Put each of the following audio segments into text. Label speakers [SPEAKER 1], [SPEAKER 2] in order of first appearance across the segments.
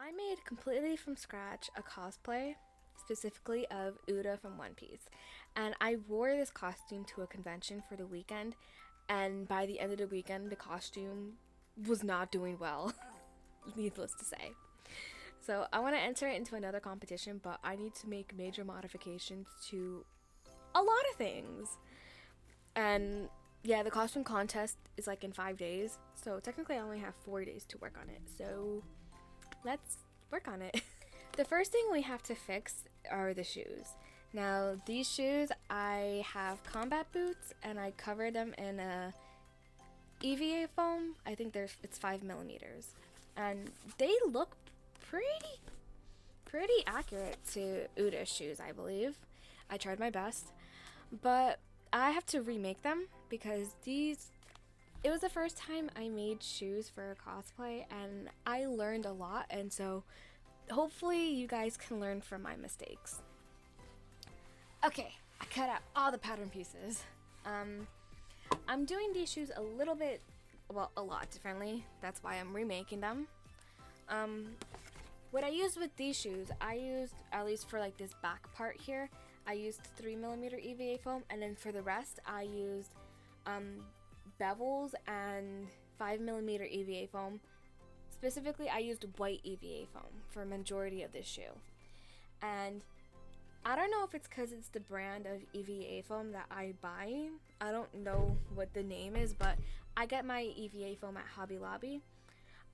[SPEAKER 1] I made completely from scratch a cosplay, specifically of Uda from One Piece. And I wore this costume to a convention for the weekend, and by the end of the weekend, the costume was not doing well, needless to say. So I want to enter it into another competition, but I need to make major modifications to a lot of things. And yeah, the costume contest is like in 5 days, so technically I only have 4 days to work on it. So let's work on it. The first thing we have to fix are the shoes. Now these shoes, I have combat boots and I cover them in a EVA foam. I think it's 5 millimeters, and they look pretty accurate to Uda's shoes, I believe. I tried my best, but I have to remake them because it was the first time I made shoes for a cosplay, and I learned a lot, and so hopefully you guys can learn from my mistakes. Okay, I cut out all the pattern pieces. I'm doing these shoes a lot differently. That's why I'm remaking them. What I used with these shoes, at least for like this back part here, I used 3mm EVA foam, and then for the rest, I used bevels and 5mm EVA foam. Specifically, I used white EVA foam for a majority of this shoe. And I don't know if it's because it's the brand of EVA foam that I buy. I don't know what the name is, but I get my EVA foam at Hobby Lobby.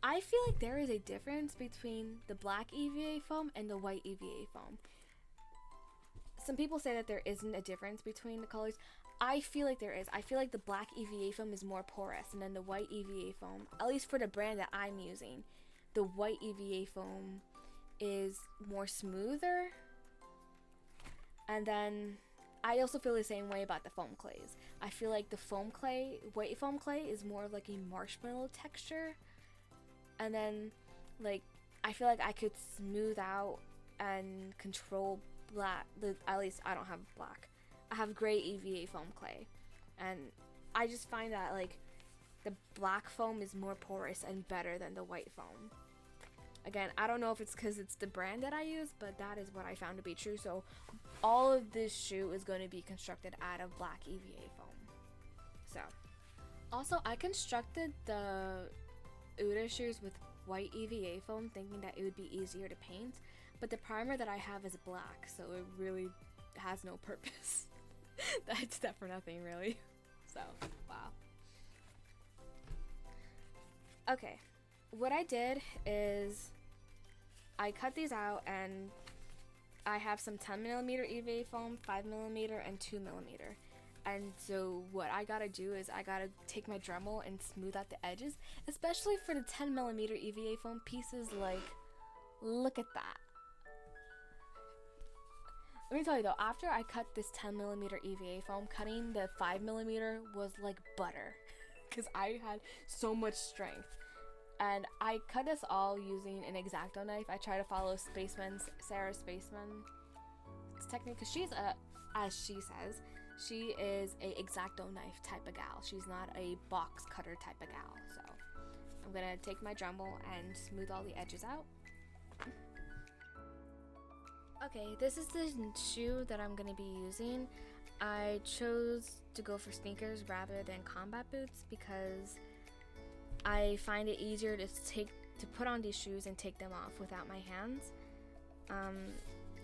[SPEAKER 1] I feel like there is a difference between the black EVA foam and the white EVA foam. Some people say that there isn't a difference between the colors. I feel like there is. I feel like the black EVA foam is more porous, and then the white EVA foam, at least for the brand that I'm using, the white EVA foam is more smoother. And then I also feel the same way about the foam clays. I feel like the white foam clay is more like a marshmallow texture. And then I feel like I could smooth out and control black. At least I don't have black. I have gray EVA foam clay, and I just find that the black foam is more porous and better than the white foam. Again, I don't know if it's because it's the brand that I use, but that is what I found to be true. So all of this shoe is going to be constructed out of black EVA foam. So also, I constructed the Uda shoes with white EVA foam thinking that it would be easier to paint, but the primer that I have is black, so it really has no purpose. That's that for nothing, really. So, wow. Okay, what I did is I cut these out, and I have some 10mm EVA foam, 5mm, and 2mm. And so what I gotta do is I gotta take my Dremel and smooth out the edges, especially for the 10mm EVA foam pieces. Look at that. Let me tell you though, after I cut this 10mm EVA foam, cutting the 5mm was like butter because I had so much strength. And I cut this all using an X-Acto knife. I try to follow Sarah Spaceman's technique, because she's as she says, she is a X-Acto knife type of gal. She's not a box cutter type of gal. So I'm gonna take my Dremel and smooth all the edges out. Okay, this is the shoe that I'm gonna be using. I chose to go for sneakers rather than combat boots because I find it easier to put on these shoes and take them off without my hands.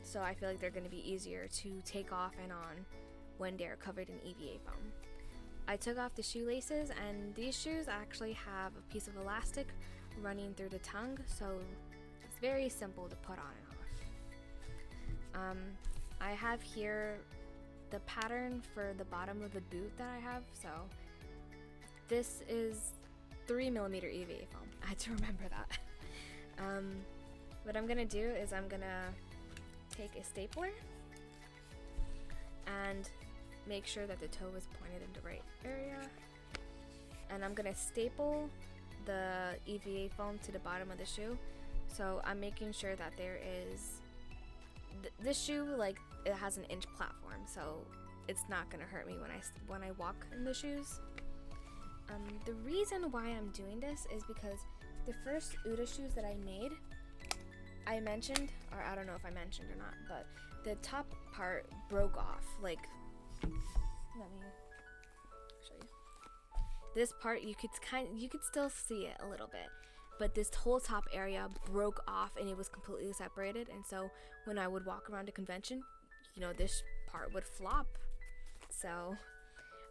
[SPEAKER 1] So I feel like they're gonna be easier to take off and on when they're covered in EVA foam. I took off the shoelaces, and these shoes actually have a piece of elastic running through the tongue, so it's very simple to put on and off. I have here the pattern for the bottom of the boot that I have. So this is 3mm EVA foam. I had to remember that. What I'm gonna do is I'm gonna take a stapler and make sure that the toe is pointed in the right area, and I'm gonna staple the EVA foam to the bottom of the shoe. So I'm making sure that there is this shoe, it has an inch platform, so it's not gonna hurt me when I walk in the shoes. The reason why I'm doing this is because the first Uda shoes that I made, I mentioned, or I don't know if I mentioned or not, but the top part broke off. Like, let me show you. This part you could still see it a little bit, but this whole top area broke off and it was completely separated. And so when I would walk around a convention, you know, this part would flop. So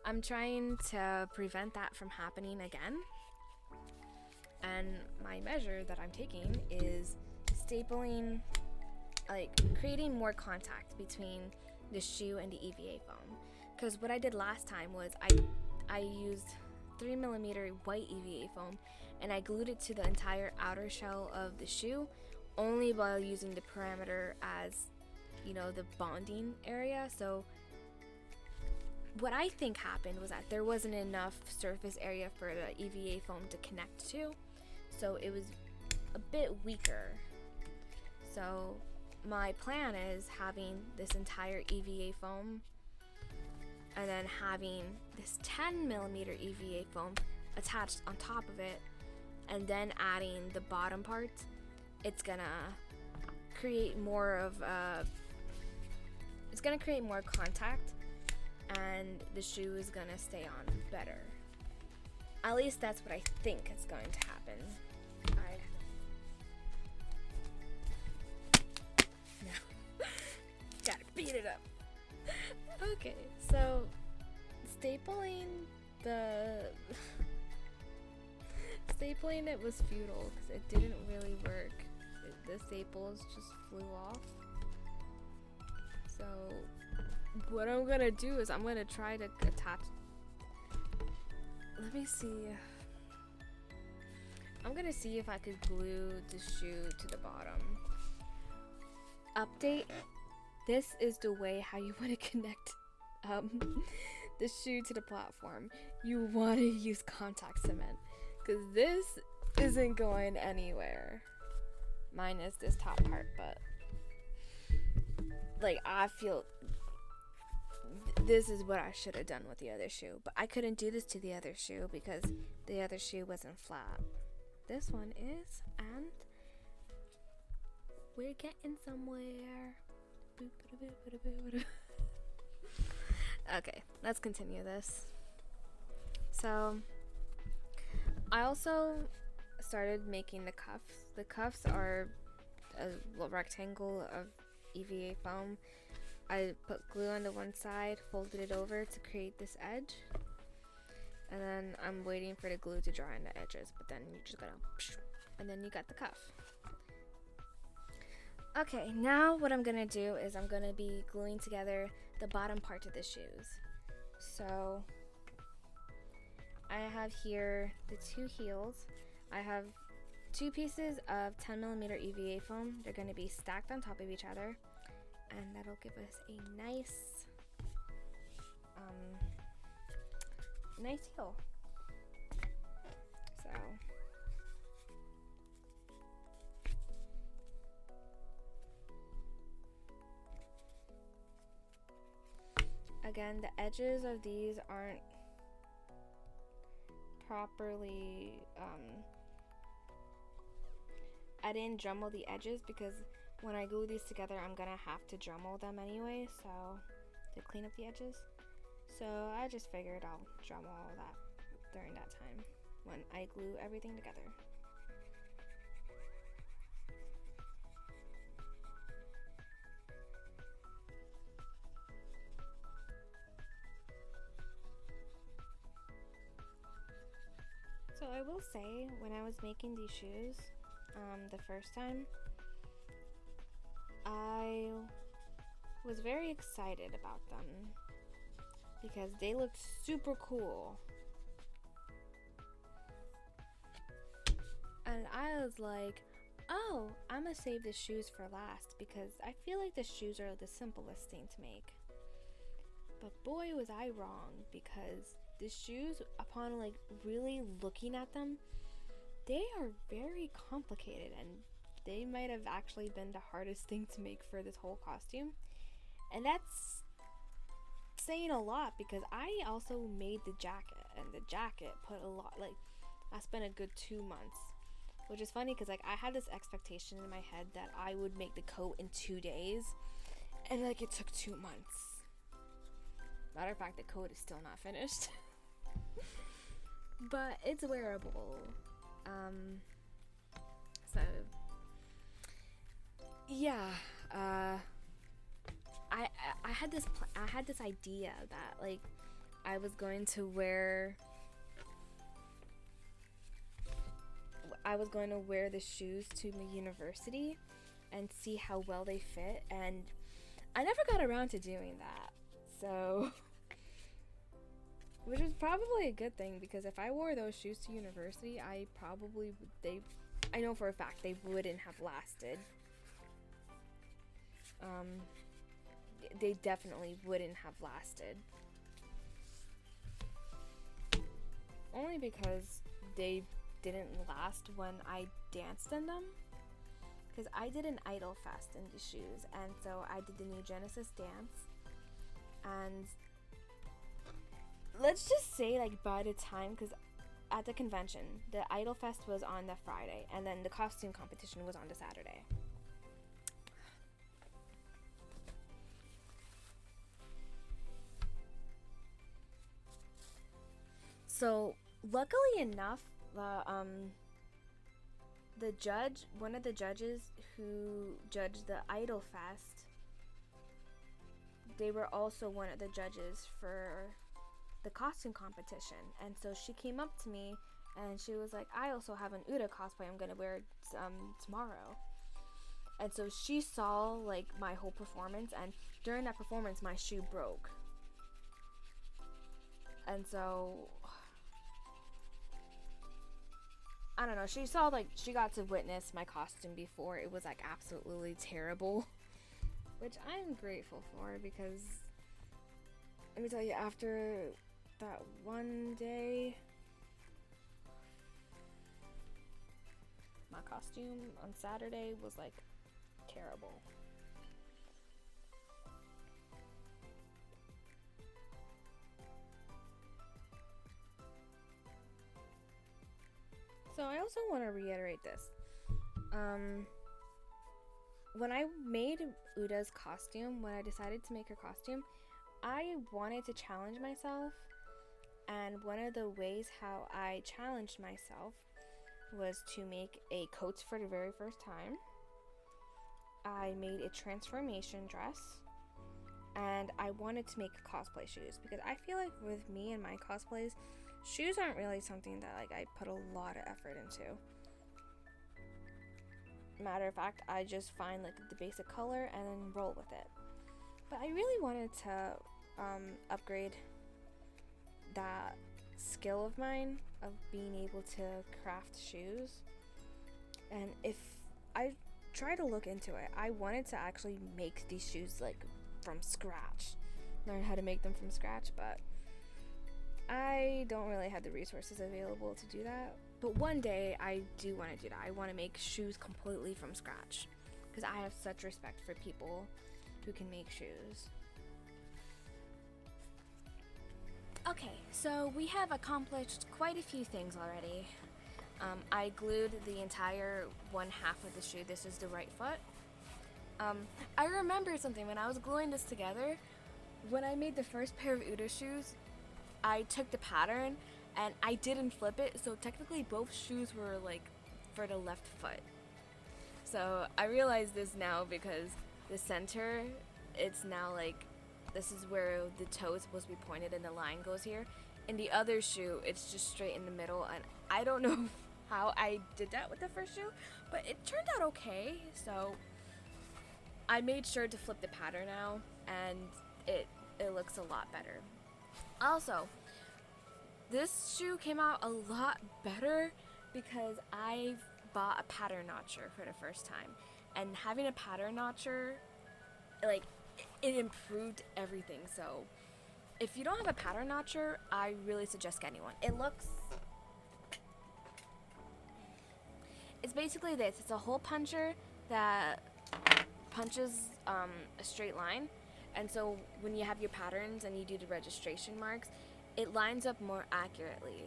[SPEAKER 1] I'm trying to prevent that from happening again. And my measure that I'm taking is stapling, like creating more contact between the shoe and the EVA foam. Because what I did last time was I used 3mm white EVA foam and I glued it to the entire outer shell of the shoe, only while using the perimeter as, you know, the bonding area. So what I think happened was that there wasn't enough surface area for the EVA foam to connect to, so it was a bit weaker. So my plan is having this entire EVA foam and then having this 10mm EVA foam attached on top of it, and then adding the bottom part. It's gonna create more of it's gonna create more contact, and the shoe is gonna stay on better. At least that's what I think is going to happen. No. Gotta beat it up. Okay, so stapling it was futile because it didn't really work. The staples just flew off. So what I'm gonna do is I'm gonna try to attach. Let me see. I'm gonna see if I could glue the shoe to the bottom. Update. This is the way how you want to connect the shoe to the platform. You want to use contact cement because this isn't going anywhere. Minus this top part, but like I feel this is what I should have done with the other shoe, but I couldn't do this to the other shoe because the other shoe wasn't flat. This one is, and we're getting somewhere. Okay, let's continue this. So I also started making the cuffs. The cuffs are a rectangle of EVA foam. I put glue on the one side, folded it over to create this edge, and then I'm waiting for the glue to dry on the edges, but then you just gotta, and then you got the cuff. Okay, now what I'm gonna do is I'm gonna be gluing together the bottom part of the shoes. So I have here the two heels. I have two pieces of 10mm EVA foam. They're gonna be stacked on top of each other, and that'll give us a nice heel. So again, the edges of these aren't properly I didn't Dremel the edges because when I glue these together I'm gonna have to Dremel them anyway, so to clean up the edges. So I just figured I'll Dremel all that during that time when I glue everything together. So I will say, when I was making these shoes the first time, I was very excited about them because they looked super cool. And I was like, oh, I'm gonna save the shoes for last because I feel like the shoes are the simplest thing to make. But boy, was I wrong, because the shoes, upon like really looking at them, they are very complicated, and they might have actually been the hardest thing to make for this whole costume. And that's saying a lot because I also made the jacket, and the jacket put a lot, like I spent a good 2 months which is funny because like I had this expectation in my head that I would make the coat in 2 days, and like it took 2 months. Matter of fact, the coat is still not finished. But it's wearable. So yeah, I had this idea that like I was going to wear the shoes to my university and see how well they fit, and I never got around to doing that. So which is probably a good thing, because if I wore those shoes to university, I know for a fact they wouldn't have lasted. They definitely wouldn't have lasted. Only because they didn't last when I danced in them. Because I did an Idol Fest in the shoes, and so I did the New Genesis dance. And let's just say, like, by the time, because at the convention, the Idol Fest was on the Friday, and then the costume competition was on the Saturday. So, luckily enough, one of the judges who judged the Idol Fest, they were also one of the judges for the costume competition, and so she came up to me and she was like, I also have an Uda cosplay I'm gonna wear tomorrow. And so she saw like my whole performance, and during that performance my shoe broke. And so I don't know, she got to witness my costume before it was like absolutely terrible, which I'm grateful for, because let me tell you, after that one day, my costume on Saturday was like terrible. So I also want to reiterate this. When I made Uda's costume, when I decided to make her costume, I wanted to challenge myself, and one of the ways how I challenged myself was to make a coat for the very first time. I made a transformation dress, and I wanted to make cosplay shoes, because I feel like with me and my cosplays, shoes aren't really something that like I put a lot of effort into. Matter of fact, I just find like the basic color and then roll with it. But I really wanted to upgrade that skill of mine of being able to craft shoes. And if I try to look into it, I wanted to actually make these shoes like from scratch, learn how to make them from scratch, but I don't really have the resources available to do that. But one day I do want to do that. I want to make shoes completely from scratch, because I have such respect for people who can make shoes. Okay, so we have accomplished quite a few things already. I glued the entire one half of the shoe. This is the right foot. I remember something when I was gluing this together. When I made the first pair of Uda shoes, I took the pattern and I didn't flip it, so technically both shoes were like for the left foot. So I realize this now, because the center, it's now like, this is where the toe is supposed to be pointed and the line goes here. In the other shoe, it's just straight in the middle, and I don't know how I did that with the first shoe, but it turned out okay. So I made sure to flip the pattern now, and it looks a lot better. Also, this shoe came out a lot better because I bought a pattern notcher for the first time, and having a pattern notcher, like, it improved everything. So if you don't have a pattern notcher, I really suggest getting one. It's basically this. It's a hole puncher that punches a straight line, and so when you have your patterns and you do the registration marks, it lines up more accurately.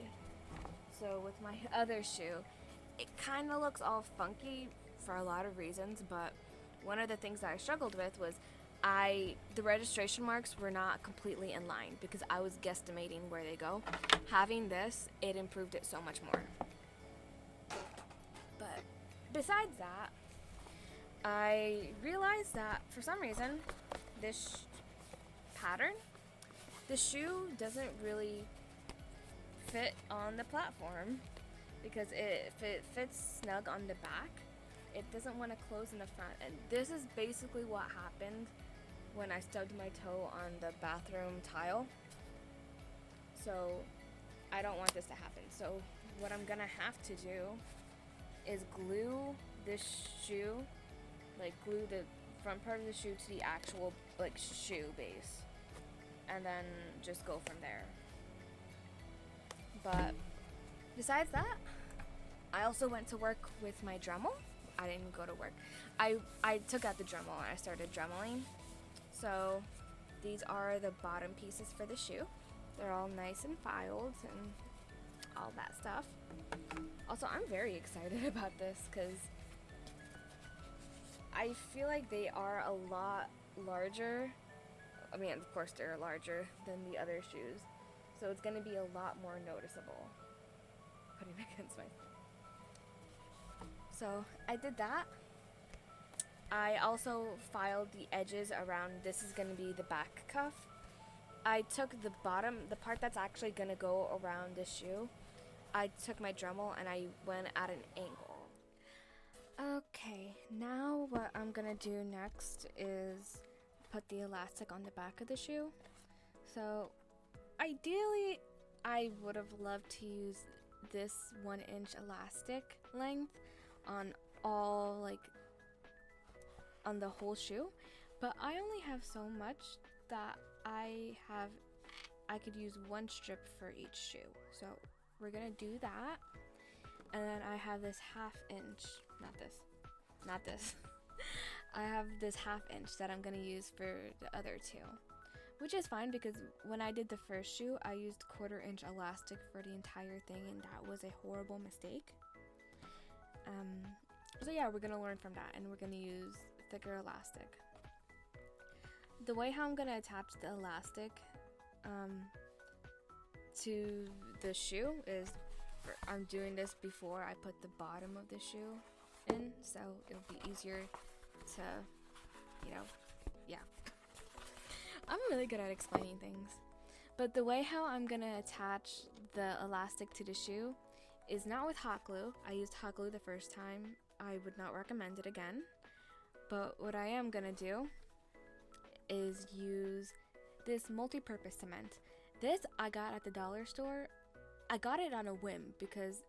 [SPEAKER 1] So with my other shoe, it kind of looks all funky for a lot of reasons, but one of the things that I struggled with was the registration marks were not completely in line because I was guesstimating where they go. Having this, it improved it so much more. But besides that, I realized that for some reason, this pattern, the shoe doesn't really fit on the platform because if it fits snug on the back, it doesn't want to close in the front. And this is basically what happened when I stubbed my toe on the bathroom tile. So I don't want this to happen. So what I'm gonna have to do is glue this shoe, like glue the front part of the shoe to the actual like shoe base, and then just go from there. But besides that, I also went to work with my Dremel. I didn't go to work. I took out the Dremel and I started Dremeling. So these are the bottom pieces for the shoe. They're all nice and filed and all that stuff. Also, I'm very excited about this because I feel like they are a lot larger. I mean, of course they're larger than the other shoes. So it's going to be a lot more noticeable putting it against my foot. So I did that. I also filed the edges around. This is going to be the back cuff. I took the bottom, the part that's actually going to go around the shoe. I took my Dremel and I went at an angle. Okay, now what I'm going to do next is put the elastic on the back of the shoe. So ideally, I would have loved to use this 1-inch elastic length on all, like, on the whole shoe, but I only have so much that I could use one strip for each shoe. So we're gonna do that, and then I have this 1/2 inch, not this. I have this 1/2 inch that I'm gonna use for the other two, which is fine because when I did the first shoe, I used 1/4 inch elastic for the entire thing, and that was a horrible mistake. So yeah, we're gonna learn from that, and we're gonna use thicker elastic. The way how I'm gonna attach the elastic to the shoe is I'm doing this before I put the bottom of the shoe in, so it'll be easier to, yeah. I'm really good at explaining things. But the way how I'm gonna attach the elastic to the shoe is not with hot glue. I used hot glue the first time. I would not recommend it again. But what I am gonna do is use this multi-purpose cement. This I got at the dollar store. I got it on a whim because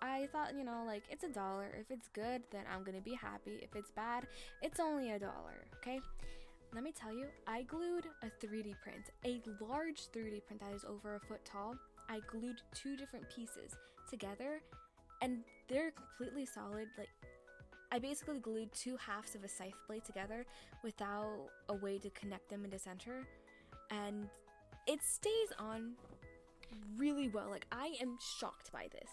[SPEAKER 1] I thought, like, it's $1. If it's good, then I'm gonna be happy. If it's bad, it's only $1, okay? Let me tell you, I glued a 3D print, a large 3D print that is over a foot tall. I glued 2 different pieces together, and they're completely solid. Like, I basically glued 2 halves of a scythe blade together without a way to connect them in the center, and it stays on really well. Like, I am shocked by this.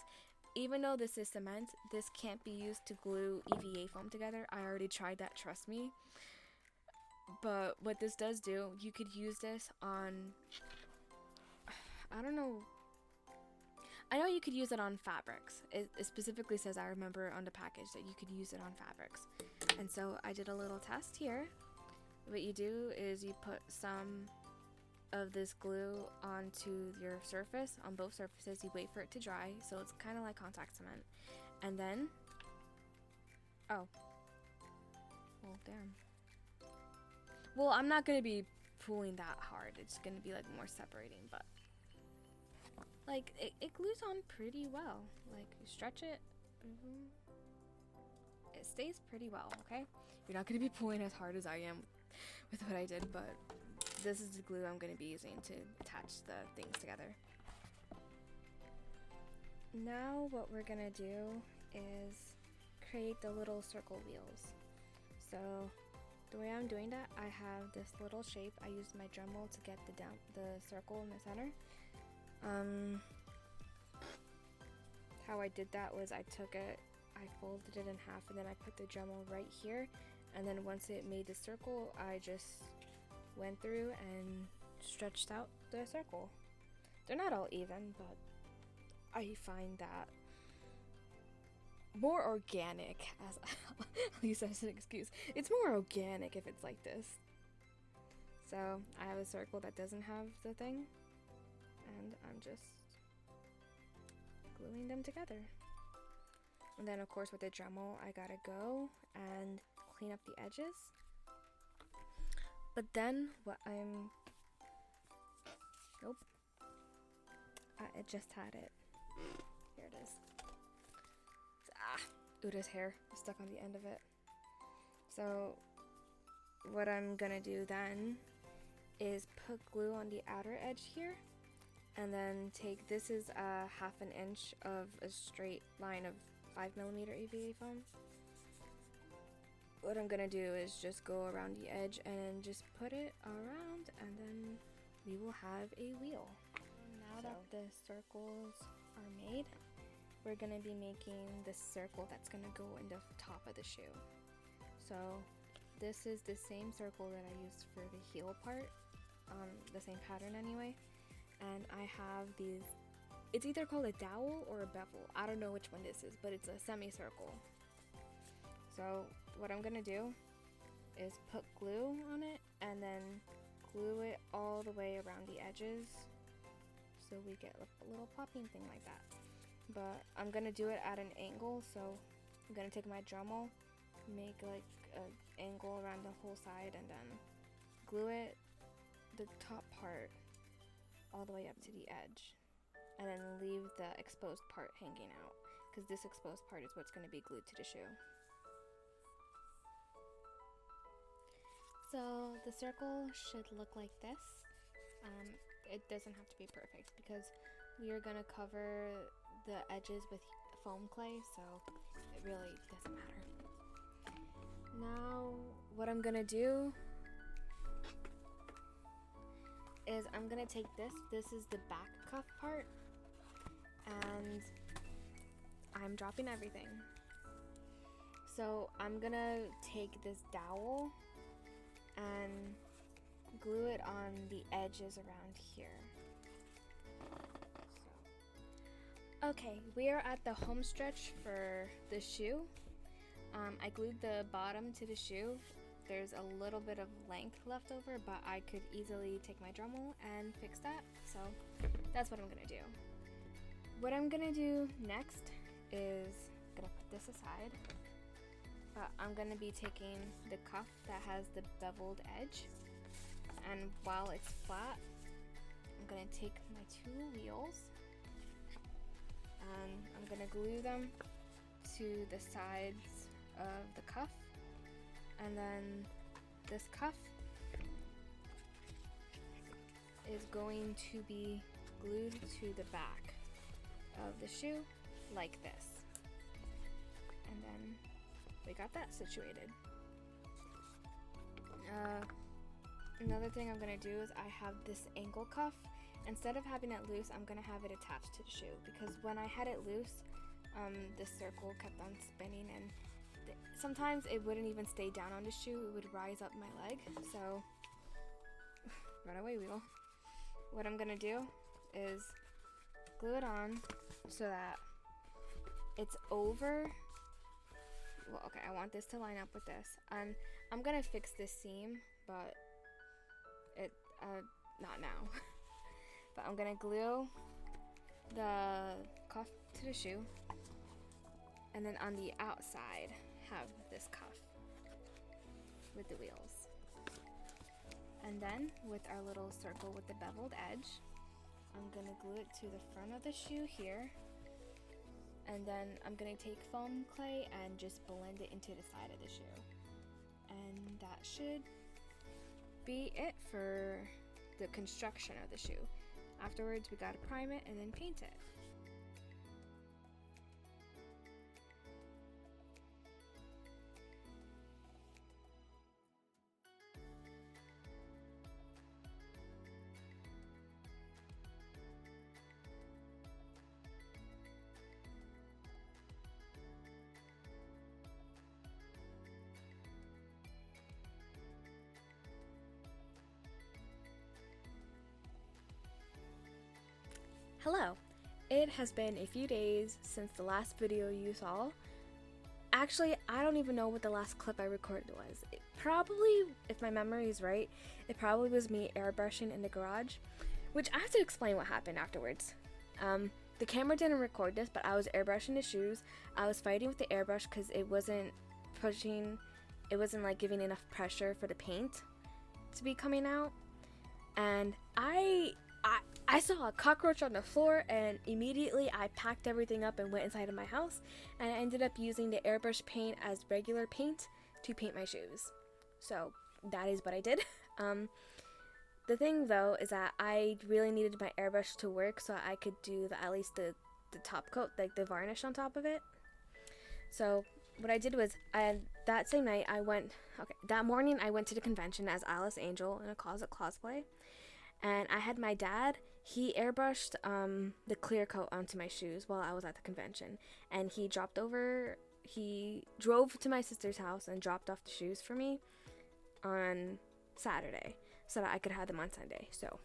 [SPEAKER 1] Even though this is cement, this can't be used to glue EVA foam together. I already tried that, trust me. But what this does do, you could use this on, I don't know. I know you could use it on fabrics. It specifically says, I remember on the package, that you could use it on fabrics. And so I did a little test here. What you do is you put some of this glue onto your surface, on both surfaces. You wait for it to dry, so it's kind of like contact cement. And then, oh, well, damn. Well, I'm not going to be pulling that hard. It's going to be like more separating, but like it glues on pretty well. Like, you stretch it, it stays pretty well, okay? You're not going to be pulling as hard as I am with what I did, but this is the glue I'm going to be using to attach the things together. Now what we're going to do is create the little circle wheels. So the way I'm doing that, I have this little shape. I used my Dremel to get the circle in the center. how I did that was I took it, I folded it in half, and then I put the Dremel right here, and then once it made the circle, I just went through and stretched out the circle. They're not all even, but I find that more organic, as I'll use that as an excuse. It's more organic if it's like this. So I have a circle that doesn't have the thing, and I'm just gluing them together. And then of course with the Dremel, I gotta go and clean up the edges. But then nope. It just had it. Here it is. Uda's hair is stuck on the end of it. So what I'm gonna do then is put glue on the outer edge here, and then this is a 1/2 inch of a straight line of 5mm EVA foam. What I'm gonna do is just go around the edge and just put it around, and then we will have a wheel. Now that the circles are made, we're gonna be making the circle that's gonna go in the top of the shoe. So this is the same circle that I used for the heel part, the same pattern anyway. And I have these, it's either called a dowel or a bevel. I don't know which one this is, but it's a semicircle. So what I'm gonna do is put glue on it and then glue it all the way around the edges so we get a little popping thing like that. But I'm gonna do it at an angle, so I'm gonna take my Dremel, make like an angle around the whole side, and then glue it, the top part, all the way up to the edge, and then leave the exposed part hanging out, because this exposed part is what's gonna be glued to the shoe. So the circle should look like this. It doesn't have to be perfect because we are gonna cover the edges with foam clay, so it really doesn't matter. Now what I'm gonna do is I'm gonna take this is the back cuff part, and I'm dropping everything. So I'm gonna take this dowel and glue it on the edges around here. Okay, we are at the home stretch for the shoe. I glued the bottom to the shoe. There's a little bit of length left over, but I could easily take my Dremel and fix that. So that's what I'm gonna do. What I'm gonna do next is I'm gonna put this aside. I'm gonna be taking the cuff that has the beveled edge, and while it's flat, I'm gonna take my 2 wheels and I'm gonna glue them to the sides of the cuff, and then this cuff is going to be glued to the back of the shoe like this, and then we got that situated. Another thing I'm gonna do is I have this ankle cuff. Instead of having it loose, I'm gonna have it attached to the shoe, because when I had it loose, the circle kept on spinning, and sometimes it wouldn't even stay down on the shoe, it would rise up my leg. So run away, wheel. What I'm gonna do is glue it on so that it's over. Well, okay, I want this to line up with this, and I'm gonna fix this seam, but not now. But I'm gonna glue the cuff to the shoe, and then on the outside have this cuff with the wheels. And then with our little circle with the beveled edge, I'm gonna glue it to the front of the shoe here, and then I'm gonna take foam clay and just blend it into the side of the shoe. And that should be it for the construction of the shoe. Afterwards, we gotta prime it and then paint it. Hello! It has been a few days since the last video you saw. Actually, I don't even know what the last clip I recorded was. It probably, if my memory is right, it probably was me airbrushing in the garage, which I have to explain what happened afterwards. The camera didn't record this, but I was airbrushing the shoes. I was fighting with the airbrush because it wasn't like giving enough pressure for the paint to be coming out. And I saw a cockroach on the floor, and immediately I packed everything up and went inside of my house, and I ended up using the airbrush paint as regular paint to paint my shoes. So that is what I did. The thing though is that I really needed my airbrush to work so I could do at least the top coat, like the varnish on top of it. So what I did was, that same night that morning I went to the convention as Alice Angel in a cosplay, and I had my dad. He airbrushed the clear coat onto my shoes while I was at the convention, and he drove to my sister's house and dropped off the shoes for me on Saturday so that I could have them on Sunday. So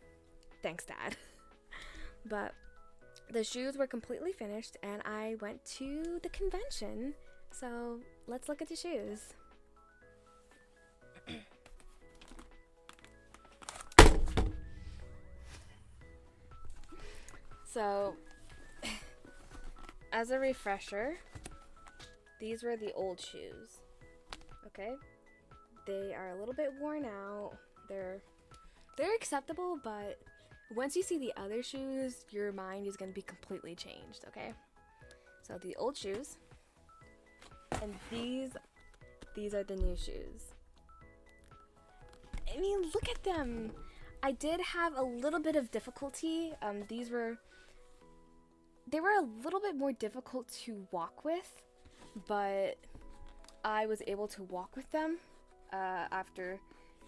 [SPEAKER 1] thanks, Dad. But the shoes were completely finished and I went to the convention. So let's look at the shoes. So, as a refresher, these were the old shoes, okay? They are a little bit worn out. They're acceptable, but once you see the other shoes, your mind is going to be completely changed, okay? So, the old shoes, and these are the new shoes. I mean, look at them. I did have a little bit of difficulty. They were a little bit more difficult to walk with, but I was able to walk with them after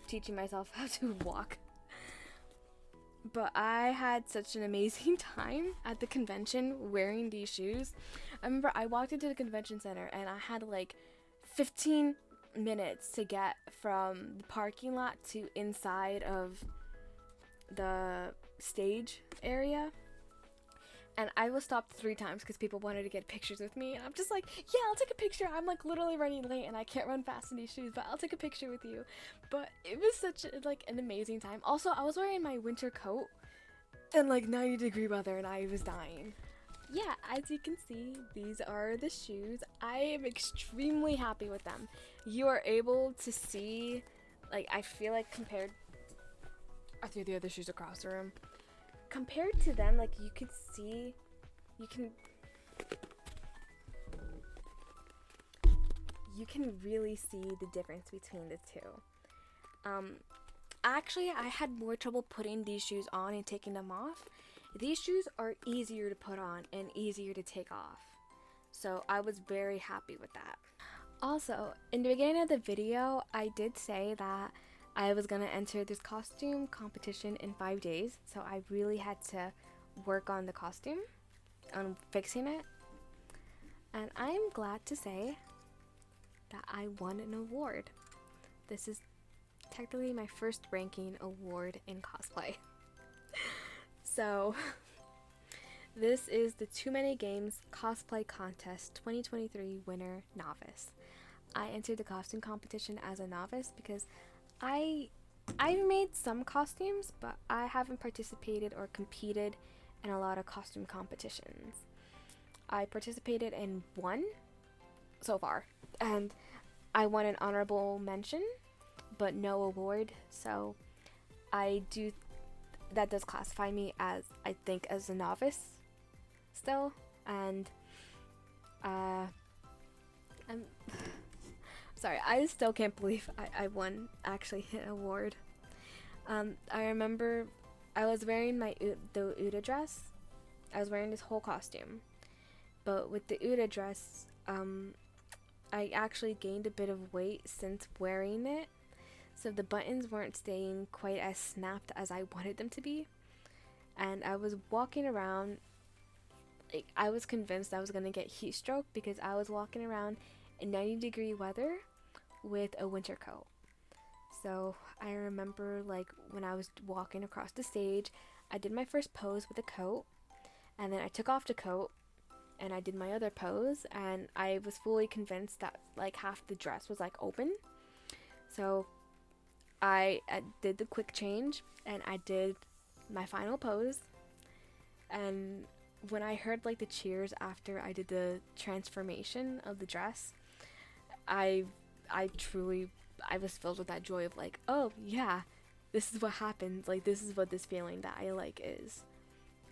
[SPEAKER 1] teaching myself how to walk. But I had such an amazing time at the convention wearing these shoes. I remember I walked into the convention center and I had like 15 minutes to get from the parking lot to inside of the stage area. And I was stopped 3 times because people wanted to get pictures with me. And I'm just like, yeah, I'll take a picture. I'm like literally running late and I can't run fast in these shoes, but I'll take a picture with you. But it was such an amazing time. Also, I was wearing my winter coat in like 90-degree weather and I was dying. Yeah, as you can see, these are the shoes. I am extremely happy with them. You are able to see, like, I feel like compared, I threw the other shoes across the room. Compared to them, like, you can really see the difference between the two. Actually, I had more trouble putting these shoes on and taking them off. These shoes are easier to put on and easier to take off. So I was very happy with that. Also, in the beginning of the video, I did say that I was gonna enter this costume competition in 5 days, so I really had to work on the costume, on fixing it. And I'm glad to say that I won an award. This is technically my first ranking award in cosplay. So, this is the Too Many Games Cosplay Contest 2023 winner novice. I entered the costume competition as a novice because I've made some costumes, but I haven't participated or competed in a lot of costume competitions. I participated in one so far, and I won an honorable mention, but no award, so that does classify me as, I think, as a novice still, and I'm sorry, I still can't believe I won actually an award. I remember I was wearing the Uda dress. I was wearing this whole costume, but with the Uda dress, I actually gained a bit of weight since wearing it, so the buttons weren't staying quite as snapped as I wanted them to be, and I was walking around, like, I was convinced I was gonna get heat stroke because I was walking around in 90-degree weather with a winter coat. So I remember, like, when I was walking across the stage, I did my first pose with a coat, And then I took off the coat and I did my other pose, and I was fully convinced that like half the dress was like open. So I did the quick change and I did my final pose. And when I heard like the cheers after I did the transformation of the dress, I was filled with that joy of like, oh yeah, this is what happens. Like, this is what this feeling that I like is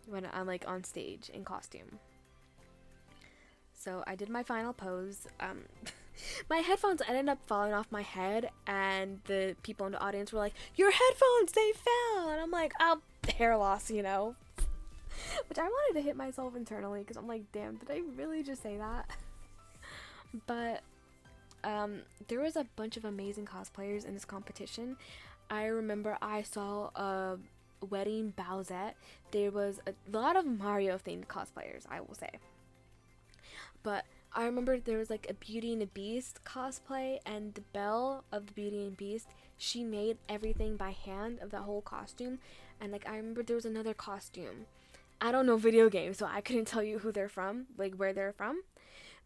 [SPEAKER 1] when I'm like on stage in costume. So I did my final pose. My headphones ended up falling off my head, and the people in the audience were like, your headphones, they fell. And I'm like, oh, hair loss, you know. Which I wanted to hit myself internally because I'm like, damn, did I really just say that? But there was a bunch of amazing cosplayers in this competition. I remember I saw a wedding Bowsette. There was a lot of Mario themed cosplayers, I will say. But I remember there was like a Beauty and the Beast cosplay, and the Belle of the Beauty and Beast, she made everything by hand of that whole costume. And like I remember there was another costume. I don't know video games, so I couldn't tell you who they're from, like where they're from.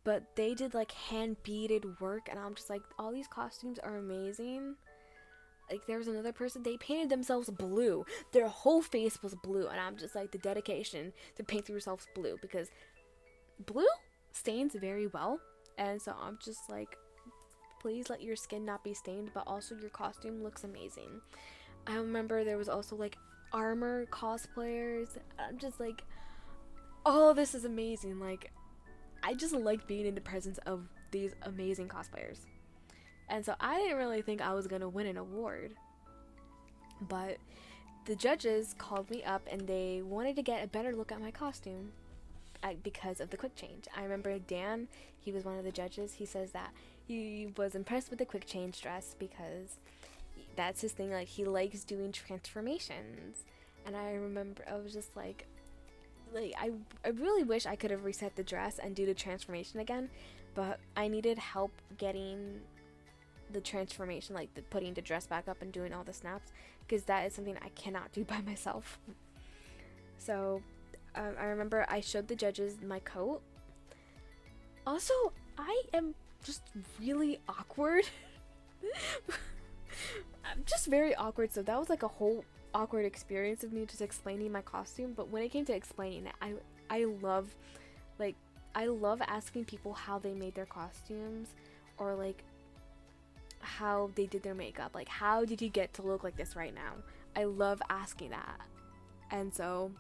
[SPEAKER 1] But they did like hand beaded work, and I'm just like, all these costumes are amazing. Like there was another person, they painted themselves blue. Their whole face was blue, and I'm just like, the dedication to paint yourselves blue, because blue stains very well. And so I'm just like, please let your skin not be stained, but also your costume looks amazing. I remember there was also like armor cosplayers. I'm just like, oh, this is amazing. Like, I just like being in the presence of these amazing cosplayers. And so I didn't really think I was gonna win an award, but the judges called me up and they wanted to get a better look at my costume because of the quick change. I remember Dan, he was one of the judges, he says that he was impressed with the quick change dress because that's his thing, like he likes doing transformations. And I remember I was just like I really wish I could have reset the dress and do the transformation again, but I needed help getting the transformation, like putting the dress back up and doing all the snaps, because that is something I cannot do by myself. So I remember I showed the judges my coat. Also, I am just really awkward. I'm just very awkward, so that was like a whole awkward experience of me just explaining my costume. But when it came to explaining it, I love asking people how they made their costumes, or like how they did their makeup. Like, how did you get to look like this right now? I love asking that. And so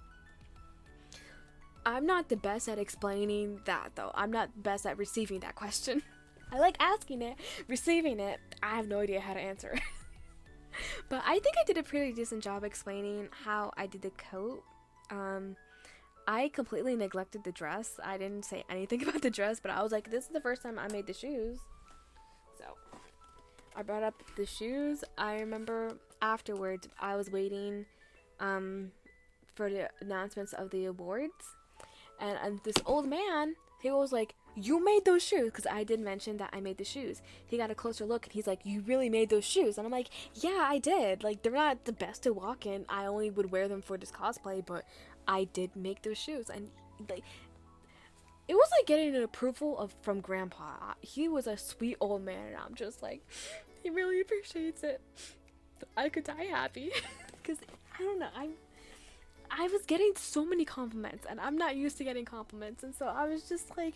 [SPEAKER 1] I'm not the best at explaining that, though. I'm not the best at receiving that question. I like asking it. Receiving it, I have no idea how to answer. But I think I did a pretty decent job explaining how I did the coat. I completely neglected the dress. I didn't say anything about the dress, but I was like, this is the first time I made the shoes. So I brought up the shoes. I remember afterwards I was waiting for the announcements of the awards. And this old man, he was like, you made those shoes? Because I did mention that I made the shoes. He got a closer look and he's like, you really made those shoes? And I'm like, yeah, I did. Like, they're not the best to walk in. I only would wear them for this cosplay, but I did make those shoes. And like, it was like getting an approval from Grandpa. He was a sweet old man, and I'm just like, he really appreciates it. I could die happy. Because I don't know, I was getting so many compliments, and I'm not used to getting compliments, and so I was just like,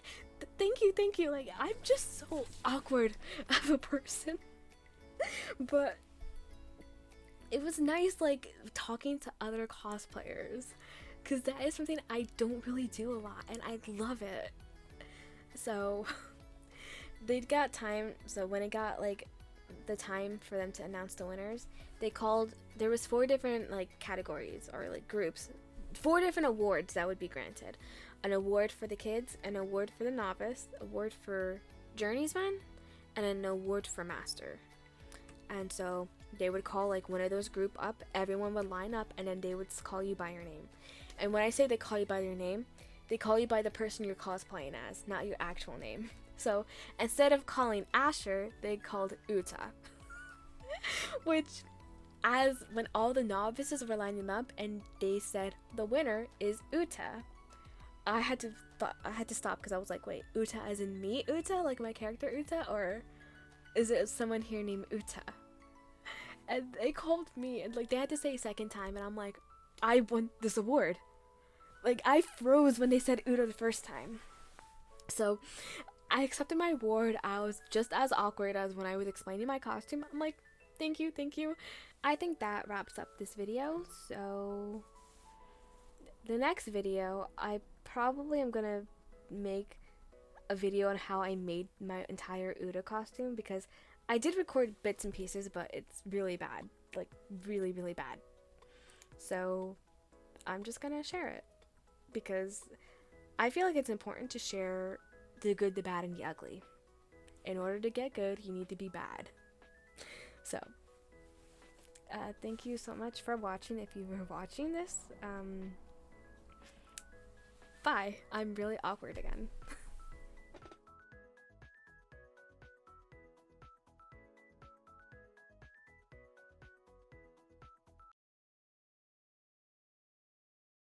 [SPEAKER 1] thank you. Like, I'm just so awkward of a person. But it was nice, like, talking to other cosplayers, because that is something I don't really do a lot, and I love it. So they got time. So when it got like the time for them to announce the winners, there was 4 different like categories, or like groups, 4 different awards that would be granted. An award for the kids, an award for the novice, award for journeyman, and an award for master. And so they would call like one of those group up, everyone would line up, and then they would call you by your name. And when I say they call you by your name, they call you by the person you're cosplaying as, not your actual name. So instead of calling Asher, they called Uta. Which, when all the novices were lining up and they said the winner is Uta, I had to stop because I was like, wait, Uta as in me Uta, like my character Uta, or is it someone here named Uta? And they called me, and like they had to say a second time, and I'm like, I won this award. Like I froze when they said Uta the first time. So I accepted my award. I was just as awkward as when I was explaining my costume. I'm like, thank you, thank you. I think that wraps up this video. So the next video, I probably am gonna make a video on how I made my entire Uta costume, because I did record bits and pieces, but it's really bad, like really, really bad. So I'm just gonna share it because I feel like it's important to share the good, the bad, and the ugly. In order to get good, you need to be bad. So thank you so much for watching. If you were watching this, bye. I'm really awkward again.